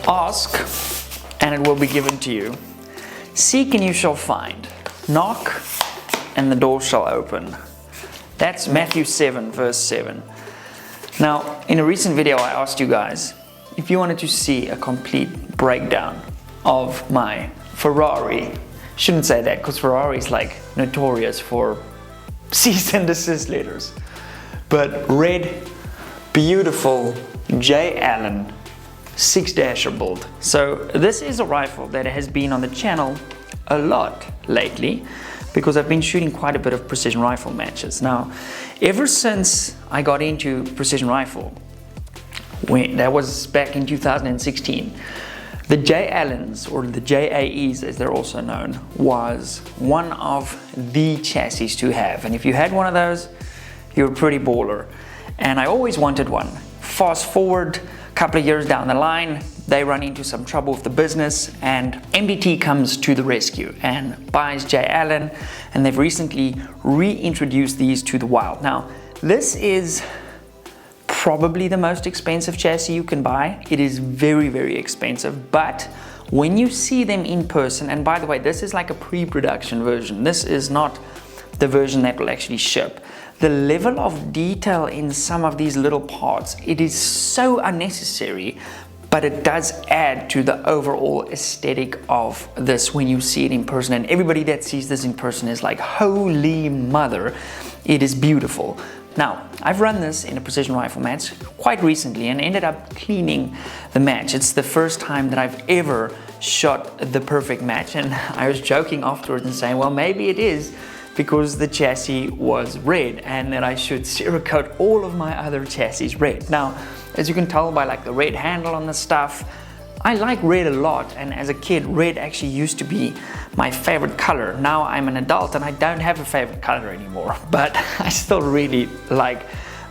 Ask, and it will be given to you. Seek, and you shall find. Knock, and the door shall open. That's Matthew 7, verse 7. Now, in a recent video, I asked you guys if you wanted to see a complete breakdown of my Ferrari. Shouldn't say that, because Ferrari is like notorious for cease and desist letters. But red, beautiful J. Allen 6-dasher build. So this is a rifle that has been on the channel a lot lately, because I've been shooting quite a bit of precision rifle matches. Now, ever since I got into precision rifle, that was back in 2016, the J. Allens, or the JAEs as they're also known, was one of the chassis to have. And if you had one of those, you were pretty baller. And I always wanted one. Fast forward a couple of years down the line, they run into some trouble with the business, and MDT comes to the rescue and buys J. Allen, and they've recently reintroduced these to the wild. Now, this is probably the most expensive chassis you can buy. It is very, very expensive, but when you see them in person, and by the way, this is like a pre-production version. This is not the version that will actually ship. The level of detail in some of these little parts, it is so unnecessary, but it does add to the overall aesthetic of this when you see it in person. And everybody that sees this in person is like, holy mother, it is beautiful. Now, I've run this in a precision rifle match quite recently and ended up cleaning the match. It's the first time that I've ever shot the perfect match, and I was joking afterwards and saying, well, maybe it is because the chassis was red and that I should Cerakote all of my other chassis red. Now, as you can tell by like the red handle on the stuff, I like red a lot, and as a kid, red actually used to be my favorite color. Now I'm an adult and I don't have a favorite color anymore, but I still really like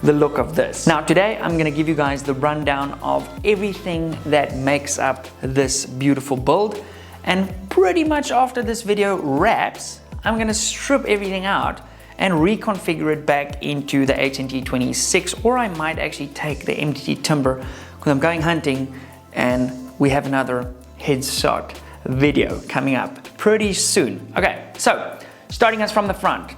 the look of this. Now today I'm gonna give you guys the rundown of everything that makes up this beautiful build, and pretty much after this video wraps, I'm gonna strip everything out and reconfigure it back into the HNT 26, or I might actually take the MDT Timber because I'm going hunting, and we have another headshot video coming up pretty soon. Okay, so starting us from the front,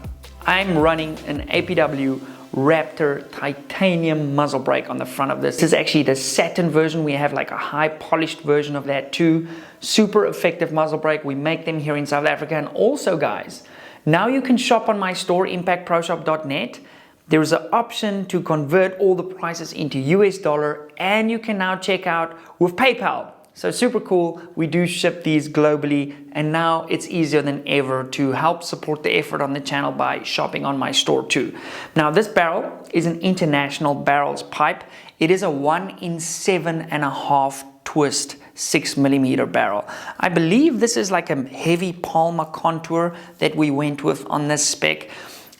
I'm running an APW Raptor titanium muzzle brake on the front of this. This is actually the satin version. We have like a high polished version of that too. Super effective muzzle brake. We make them here in South Africa. And also guys, now you can shop on my store, impactproshop.net. There is an option to convert all the prices into US dollar, and you can now check out with PayPal. So super cool. We do ship these globally, and now it's easier than ever to help support the effort on the channel by shopping on my store too. Now this barrel is an International Barrels pipe. It is a 1 in 7.5 twist 6mm barrel. I believe this is like a heavy Palmer contour that we went with on this spec.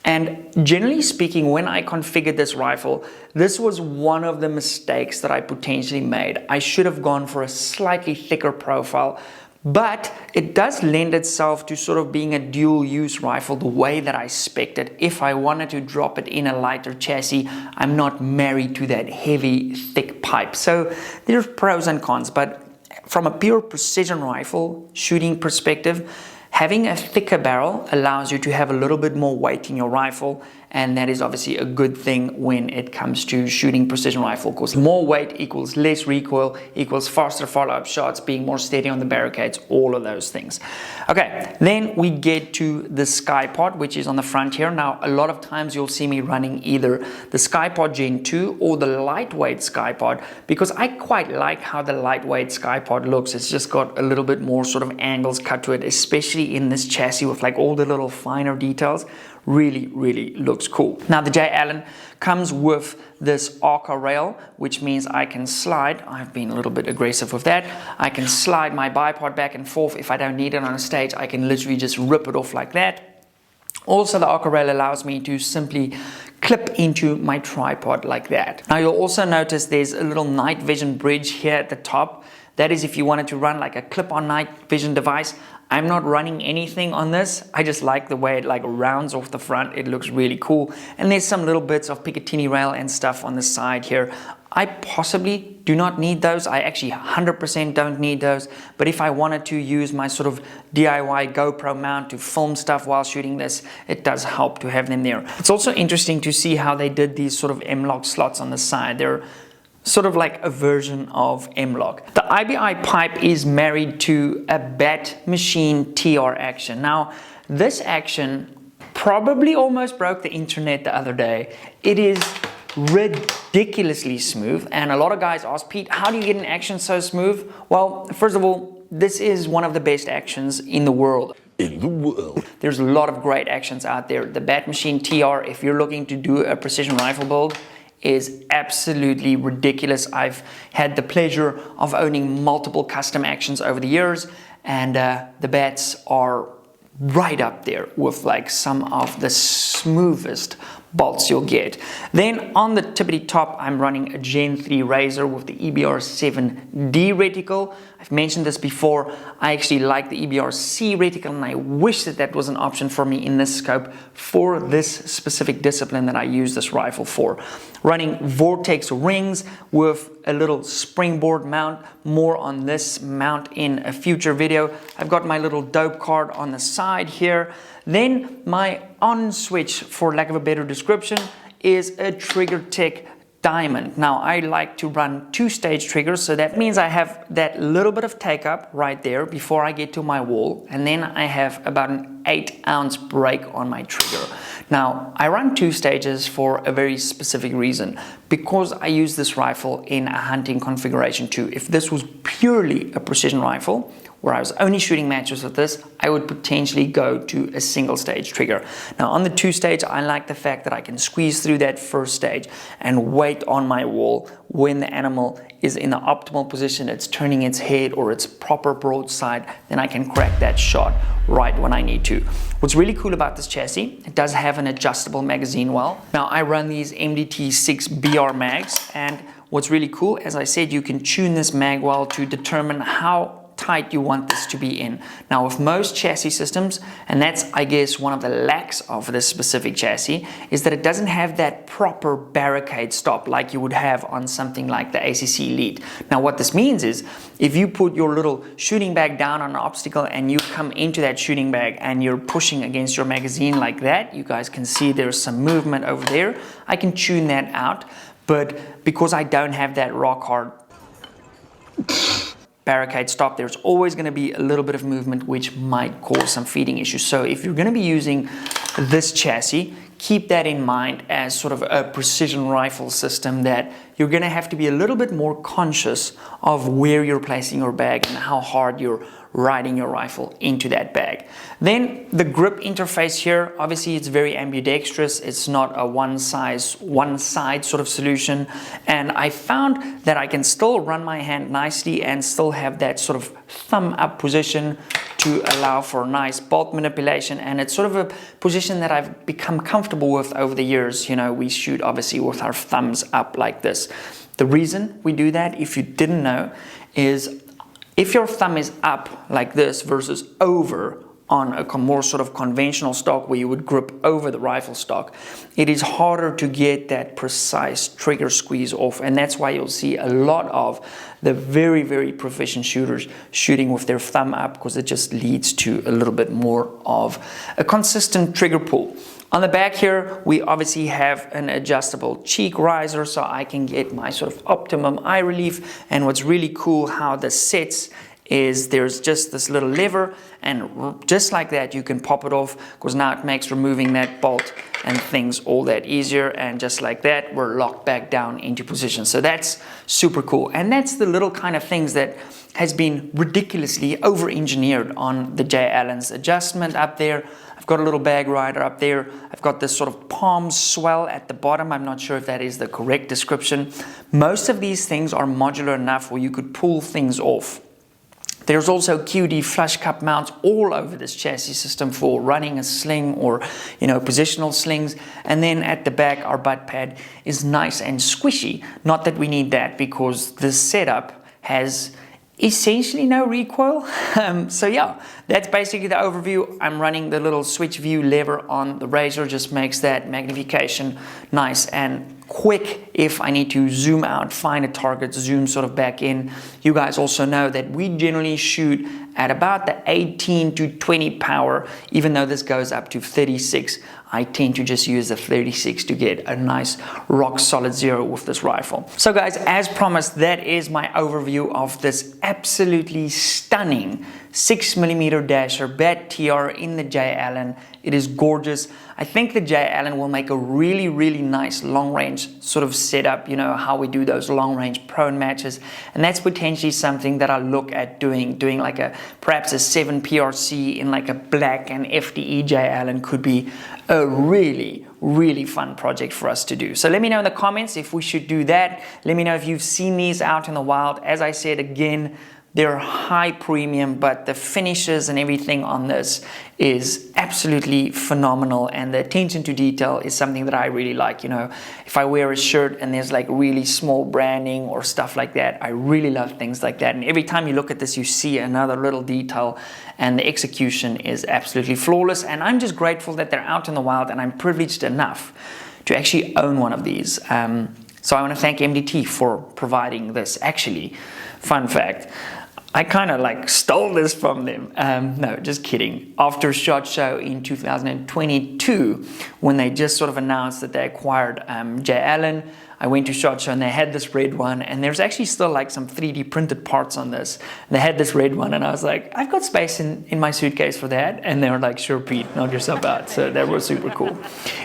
And generally speaking, when I configured this rifle, this was one of the mistakes that I potentially made. I should have gone for a slightly thicker profile, but it does lend itself to sort of being a dual use rifle the way that I spec'd it. If I wanted to drop it in a lighter chassis, I'm not married to that heavy, thick pipe. So there's pros and cons, but from a pure precision rifle shooting perspective, having a thicker barrel allows you to have a little bit more weight in your rifle, and that is obviously a good thing when it comes to shooting precision rifle, because more weight equals less recoil, equals faster follow-up shots, being more steady on the barricades, all of those things. Okay, then we get to the SkyPod, which is on the front here. Now, a lot of times you'll see me running either the SkyPod Gen 2 or the lightweight SkyPod, because I quite like how the lightweight SkyPod looks. It's just got a little bit more sort of angles cut to it, especially in this chassis with like all the little finer details. Really, really looks cool. Now the J. Allen comes with this Arca rail, which means I can slide. I've been a little bit aggressive with that. I can slide my bipod back and forth. If I don't need it on a stage, I can literally just rip it off like that. Also, the Arca rail allows me to simply clip into my tripod like that. Now you'll also notice there's a little night vision bridge here at the top. That is if you wanted to run like a clip-on night vision device. I'm not running anything on this. I just like the way it like rounds off the front. It looks really cool. And there's some little bits of Picatinny rail and stuff on the side here. I possibly do not need those. I actually 100% don't need those. But if I wanted to use my sort of DIY GoPro mount to film stuff while shooting this, it does help to have them there. It's also interesting to see how they did these sort of M-LOK slots on the side. They're sort of like a version of M-LOK. The IBI pipe is married to a Bat Machine TR action. Now, this action probably almost broke the internet the other day. It is ridiculously smooth, and a lot of guys ask, Pete, how do you get an action so smooth? Well, first of all, this is one of the best actions in the world. There's a lot of great actions out there. The Bat Machine TR, if you're looking to do a precision rifle build, is absolutely ridiculous. I've had the pleasure of owning multiple custom actions over the years, and the Bats are right up there with like some of the smoothest bolts you'll get. Then on the tippity top, I'm running a Gen 3 Razor with the EBR-7D reticle. I've mentioned this before. I actually like the EBR-C reticle, and I wish that that was an option for me in this scope for this specific discipline that I use this rifle for. Running Vortex rings with a little springboard mount. More on this mount in a future video. I've got my little dope card on the side here. Then my on switch, for lack of a better description, is a TriggerTech Diamond. Now I like to run 2-stage triggers, so that means I have that little bit of take up right there before I get to my wall, and then I have about an 8-ounce break on my trigger. Now I run 2 stages for a very specific reason, because I use this rifle in a hunting configuration too. If this was purely a precision rifle, where I was only shooting matches with this, I would potentially go to a single stage trigger. Now on the 2-stage, I like the fact that I can squeeze through that first stage and wait on my wall when the animal is in the optimal position, it's turning its head or its proper broadside, then I can crack that shot right when I need to. What's really cool about this chassis, it does have an adjustable magazine well. Now I run these MDT6 BR mags, and what's really cool, as I said, you can tune this mag well to determine how tight you want this to be in. Now with most chassis systems, and that's I guess one of the lacks of this specific chassis, is that it doesn't have that proper barricade stop like you would have on something like the ACC Elite. Now what this means is, if you put your little shooting bag down on an obstacle and you come into that shooting bag and you're pushing against your magazine like that, you guys can see there's some movement over there. I can tune that out, but because I don't have that rock hard barricade stop, there's always going to be a little bit of movement which might cause some feeding issues. So if you're going to be using this chassis, keep that in mind as sort of a precision rifle system, that you're going to have to be a little bit more conscious of where you're placing your bag and how hard you're riding your rifle into that bag. Then the grip interface here, obviously it's very ambidextrous. It's not a one side sort of solution, and I found that I can still run my hand nicely and still have that sort of thumb up position to allow for nice bolt manipulation, and it's sort of a position that I've become comfortable with over the years. You know, we shoot obviously with our thumbs up like this. The reason we do that, if you didn't know, is if your thumb is up like this versus over on a more sort of conventional stock where you would grip over the rifle stock, it is harder to get that precise trigger squeeze off, and that's why you'll see a lot of the very, very proficient shooters shooting with their thumb up, because it just leads to a little bit more of a consistent trigger pull. On the back here, we obviously have an adjustable cheek riser, so I can get my sort of optimum eye relief. And what's really cool how this sits is there's just this little lever, and just like that you can pop it off, because now it makes removing that bolt and things all that easier, and just like that we're locked back down into position. So that's super cool, and that's the little kind of things that has been ridiculously over-engineered on the J. Allen's adjustment up there. I've got a little bag rider up there. I've got this sort of palm swell at the bottom. I'm not sure if that is the correct description. Most of these things are modular enough where you could pull things off. There's also QD flush cup mounts all over this chassis system for running a sling or, positional slings. And then at the back, our butt pad is nice and squishy. Not that we need that, because this setup has essentially no recoil. So yeah, that's basically the overview. I'm running the little switch view lever on the Razor, just makes that magnification nice and quick if I need to zoom out, find a target, zoom sort of back in. You guys also know that we generally shoot at about the 18 to 20 power, even though this goes up to 36. I tend to just use the 36 to get a nice rock solid 0 with this rifle. So guys, as promised, that is my overview of this absolutely stunning 6mm Dasher Bat TR in the J. Allen. It is gorgeous. I think the J. Allen will make a really, really nice long range sort of setup, how we do those long range prone matches. And that's potentially something that I'll look at doing like perhaps a 7 PRC in like a black and FDE J. Allen could be a really, really fun project for us to do. So let me know in the comments if we should do that. Let me know if you've seen these out in the wild. As I said again, they're high premium, but the finishes and everything on this is absolutely phenomenal, and the attention to detail is something that I really like. If I wear a shirt and there's like really small branding or stuff like that, I really love things like that. And every time you look at this, you see another little detail, and the execution is absolutely flawless. And I'm just grateful that they're out in the wild, and I'm privileged enough to actually own one of these. So I want to thank MDT for providing this. Actually, fun fact, I kind of like stole this from them. No, just kidding. After SHOT Show in 2022, when they just sort of announced that they acquired J. Allen, I went to SHOT Show and they had this red one, and there's actually still like some 3D printed parts on this. They had this red one, and I was like, I've got space in my suitcase for that. And they were like, sure, Pete, knock yourself out. So that was super cool.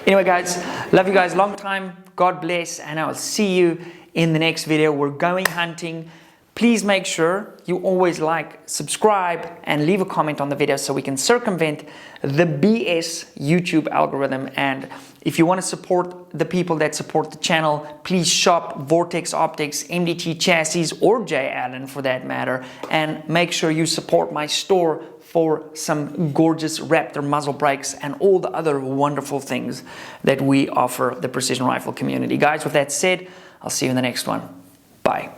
Anyway, guys, love you guys long time. God bless, and I will see you in the next video. We're going hunting. Please make sure you always like, subscribe, and leave a comment on the video so we can circumvent the BS YouTube algorithm. And if you want to support the people that support the channel, please shop Vortex Optics, MDT Chassis, or J. Allen for that matter. And make sure you support my store for some gorgeous Raptor muzzle brakes and all the other wonderful things that we offer the precision rifle community. Guys, with that said, I'll see you in the next one. Bye.